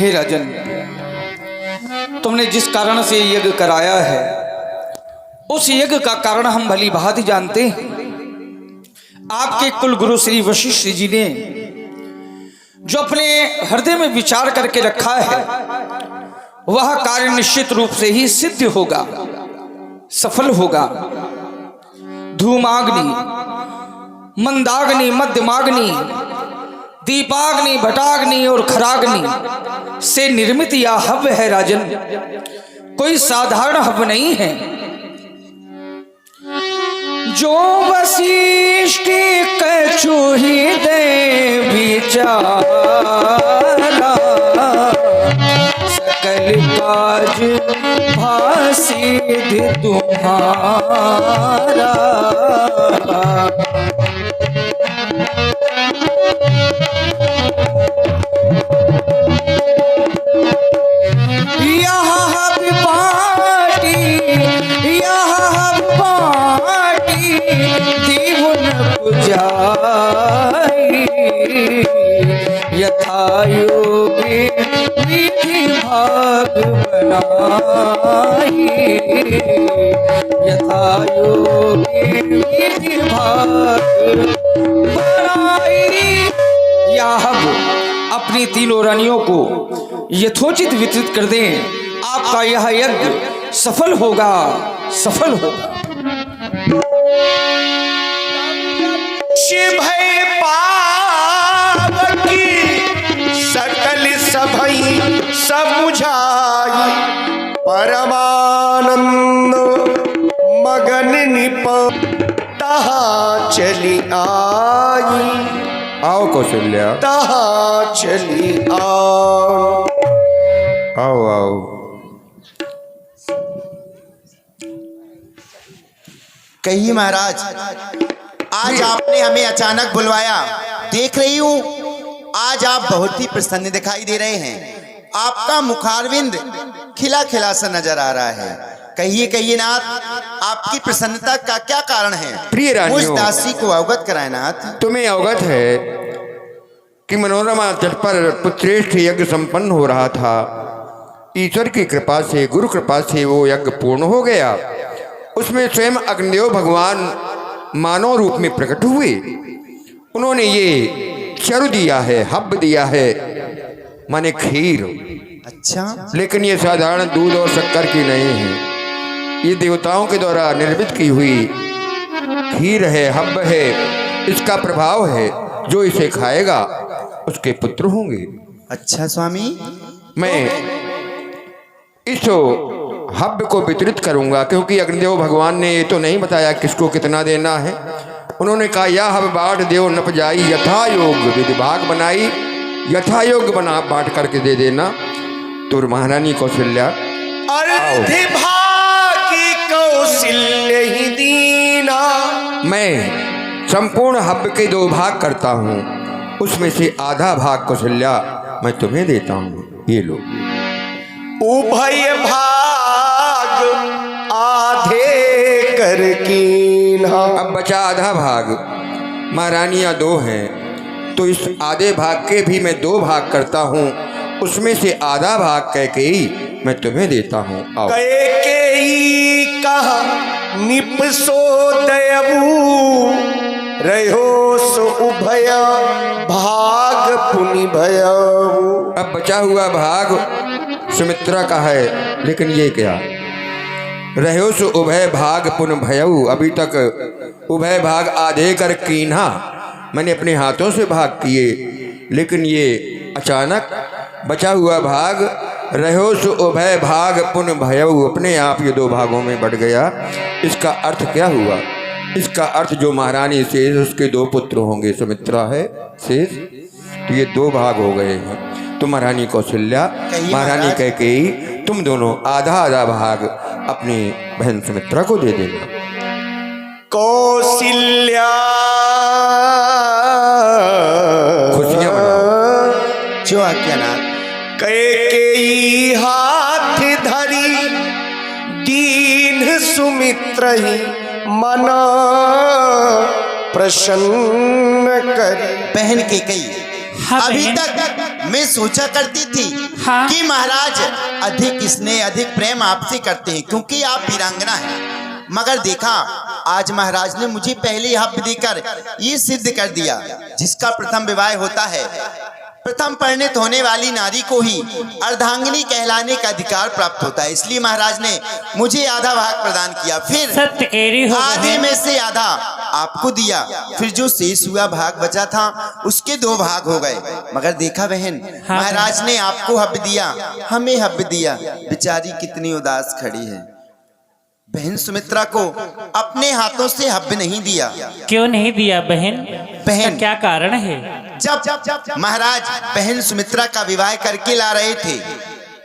हे राजन, तुमने जिस कारण से यज्ञ कराया है उस यज्ञ का कारण हम भली भांति जानते हैं। आपके कुल गुरु श्री वशिष्ठ जी ने जो अपने हृदय में विचार करके रखा है वह कार्य निश्चित रूप से ही सिद्ध होगा, सफल होगा। धूमाग्नि, मंदाग्नि, मध्यमाग्नि, दीपाग्नि, भटाग्नि और खराग्नि से निर्मित यह हव्य है राजन, कोई साधारण हव्य नहीं है। जो वशिष्ठ कछुहि दे विचारा, सकल काज भासिद्ध तुम्हारा। यथा योगी विधि भाग बनाई, यथा योगी विधि भाग बनाई। यह अपनी तीनों रानियों को यथोचित वितरित कर दें, आपका यह यज्ञ सफल होगा, सफल होगा। शिव पावकी सकल सभई समुझाई, परमानंद मगन निप तहाँ चली आई। आओ कौशल्या, तहाँ चली आओ। आओ आओ। कहिए महाराज, आज आपने हमें अचानक बुलवाया। देख रही हूँ आज आप बहुत ही प्रसन्न दिखाई दे रहे हैं। आपका मुखारविंद खिला खिला सा नजर आ रहा है। कहिए कहिए नाथ, आपकी प्रसन्नता का क्या कारण है? प्रिय रानियों, मुझ दासी को अवगत कराए नाथ। तुम्हें अवगत है कि मनोरमा तट पर पुत्रेष्ठ यज्ञ संपन्न हो रहा था। ईश्वर की कृपा से, गुरु कृपा से वो यज्ञ पूर्ण हो गया। उसमें स्वयं अग्निदेव भगवान मानव रूप में प्रकट हुए। उन्होंने ये चरु दिया है, हब्ब दिया है, माने खीर। अच्छा, लेकिन ये साधारण दूध और शक्कर की नहीं है, ये देवताओं के द्वारा निर्मित की हुई खीर है, हब्ब है। इसका प्रभाव है, जो इसे खाएगा उसके पुत्र होंगे। अच्छा स्वामी, मैं इस हब्ब को वितरित करूंगा, क्योंकि अग्निदेव भगवान ने ये तो नहीं बताया किसको कितना देना है। उन्होंने कहा यह हब्ब बांट देव नप जाई, यथा योग विधि भाग बनाई, यथा योग बना बांट करके दे देना। तो महारानी कौशल्या, अर्धि भागी कौशल्य ही दीना। मैं संपूर्ण हब्ब के 2 भाग करता हूँ, उसमें से आधा भाग कौशल्या मैं तुम्हें देता हूँ। ये लो। उभय भाग आधे कर कीन्हा। अब बचा आधा भाग। महारानियाँ 2 हैं, तो इस आधे भाग के भी मैं 2 भाग करता हूँ, उसमें से आधा भाग कैकेयी मैं तुम्हें देता हूँ। आओ। कैकेयी कहा निपसो दयबू, रहो सो उभय भाग पुनि भयऊ। अब बचा हुआ भाग सुमित्रा का है, लेकिन ये क्या, रहो सो उभय भाग पुन भयऊ। अभी तक उभय भाग आधे कर कीन्हा, मैंने अपने हाथों से भाग किए, लेकिन ये अचानक बचा हुआ भाग रहो सो उभय भाग पुन भयऊ अपने आप ये 2 भागों में बढ़ गया। इसका अर्थ क्या हुआ? इसका अर्थ जो महारानी शेष उसके 2 पुत्र होंगे, सुमित्रा है शेष, तो ये 2 भाग हो गए हैं। तो महारानी कौशल्या, महारानी कैकेयी, तुम दोनों आधा आधा भाग अपनी बहन सुमित्रा को दे देना। कौशल्या खुशियां मनाओ। जो आज्ञानाथ। कैकेयी हाथ धरी दीन सुमित्र ही मन प्रसन्न करी। बहन कैकेयी हाँ अभी बहन। तक मैं सोचा करती थी हाँ। कि महाराज अधिक स्नेह अधिक प्रेम आपसे करते हैं क्योंकि आप वीरांगना हैं, मगर देखा आज महाराज ने मुझे पहले हक देकर ये सिद्ध कर दिया जिसका प्रथम विवाह होता है, प्रथम परिणित होने वाली नारी को ही अर्धांगिनी कहलाने का अधिकार प्राप्त होता है। इसलिए महाराज ने मुझे आधा भाग प्रदान किया, फिर सत्य कह रही हो आधे बहन। में से आधा आपको दिया, फिर जो शेष हुआ भाग बचा था उसके 2 भाग हो गए। मगर देखा बहन, हाँ। महाराज ने आपको हब दिया, हमें हब दिया, बेचारी कितनी उदास खड़ी है। बहन सुमित्रा को अपने हाथों से हब नहीं दिया। क्यों नहीं दिया बहन? बहन। इसका क्या कारण है? जब महाराज बहन सुमित्रा का विवाह करके ला रहे थे,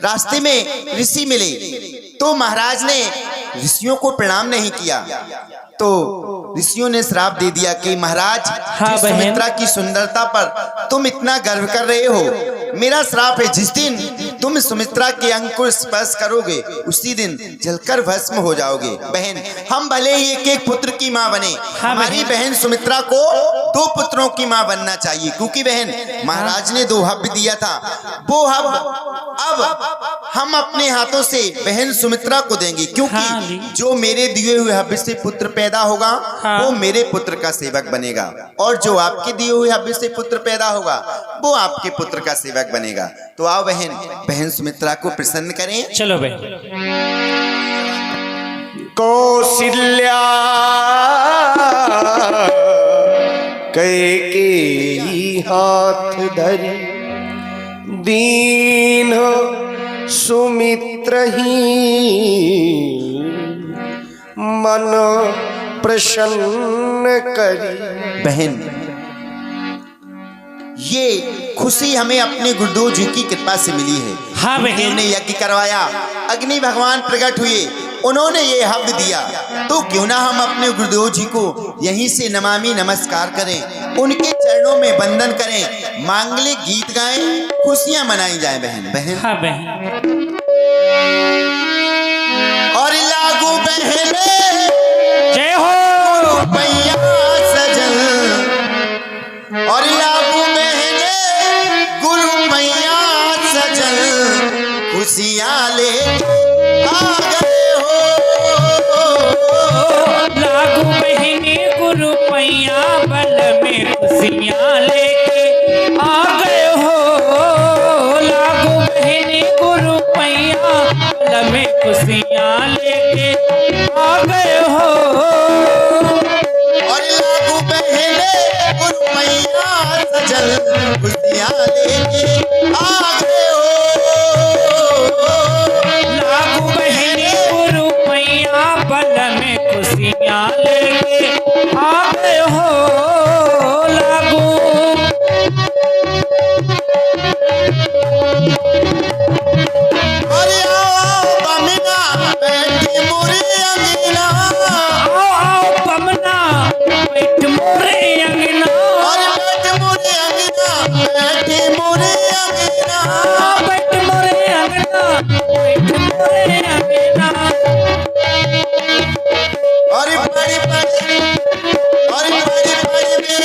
रास्ते में ऋषि मिले तो महाराज ने ऋषियों को प्रणाम नहीं किया, तो ऋषियों ने श्राप दे दिया कि महाराज हाँ जिस बहन। सुमित्रा की सुंदरता पर तुम इतना गर्व कर रहे हो, मेरा श्राप है जिस दिन तुम सुमित्रा के अंग को स्पर्श करोगे उसी दिन जलकर भस्म हो जाओगे। बहन, हम भले ही एक एक पुत्र की माँ बने, हाँ हमारी बहन सुमित्रा को 2 पुत्रों की माँ बनना चाहिए, क्योंकि बहन महाराज ने 2 हब दिया था, वो हब अब हम अपने हाथों से बहन सुमित्रा को देंगे, क्योंकि हाँ जी। जो मेरे दिए हुए हब से पुत्र पैदा होगा हाँ। वो मेरे पुत्र का सेवक बनेगा, और जो आपके दिए हुए हब से पुत्र पैदा होगा वो आपके पुत्र का सेवक बनेगा। तो आओ बहन सुमित्रा को प्रसन्न करें। चलो बहन। कौशल्या कैकेयी हाथ धरी दीन सुमित्र ही मन प्रसन्न करी। बहन, ये खुशी हमें अपने गुरुदेव जी की कृपा से मिली है। हाँ बहन। गुरुदेव ने यज्ञ करवाया, अग्नि भगवान प्रकट हुए, उन्होंने ये हब दिया, तो क्यों ना हम अपने गुरुदेव जी को यहीं से नमामि नमस्कार करें, उनके चरणों में वंदन करें, मांगलिक गीत गाएं, खुशियां मनाई जाए। बहन हाँ बहन। और लागू बहने जय हो। रुपैया सजन, और लागू बहने गुरु मैया सजन, खुशियां ले आ गए हो। लागू बहने गुरु पैया बल में खुशियाँ लेके आ गए हो। लागू बहने गुरु पैया बल में खुशियाँ लेके आ गए हो। और लागू बहने गुरु मैया सजन, खुशियां लेके आ गए हो। लागू बहने गुरु पैया बल में खुशियाँ लेके आ गए हो। लागू अरे आओ बमना बैठी मोरे अंगना, आओ आओ बमना बैठ मोरे अंगना। और बैठ मोरे अंगना, बैठी मोरे अंगना। बैठ मोरे अंगना, बैठ मोरे अंगना। और बड़ी बड़ी में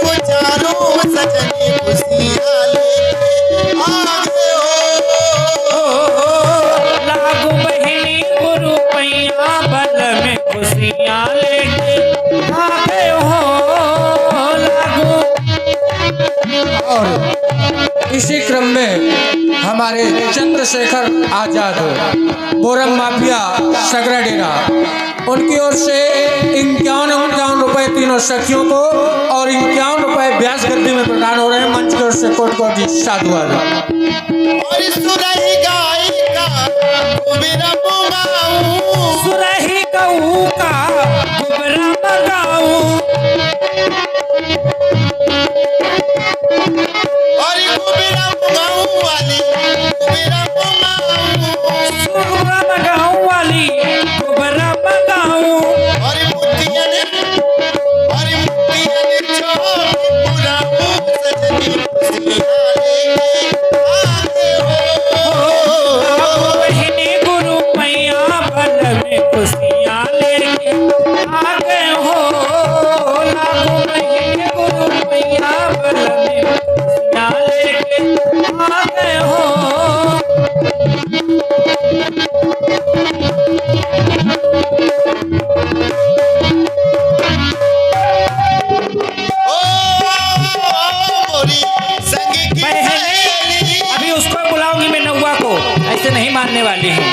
वो चारों सजने खुशियां लेके आ गए हो। लागू बहनी गुरु पैया बल में खुशियाँ लेके आ गए हो। लागू और इसी क्रम में हमारे चंद्रशेखर आजाद बोरम माफिया सगरा डेरा, उनकी ओर से 51 रुपए तीनों सखियों को और 51 रुपए ब्याज गद्दी में प्रदान हो रहे हैं। मंच की ओर से कोट साधुवाद। और सुरही गाय का मेरा बुमाऊ, सुरही गऊ का गुबरा मगाऊ। और मेरा बुमाऊ वाली मेरा बुमाऊ, गुबरा मगाऊ वाली गुबरा मगाऊ। और मुट्ठियां ने छोड़ बुराऊ सजनी खुशियां लेके आ गए हो। लागू बहनी गुरु पैया बल में खुशियाँ लेके आ गए हो। लागू बहनी गुरु पैया बल में खुशियाँ नहीं मानने वाली हूँ।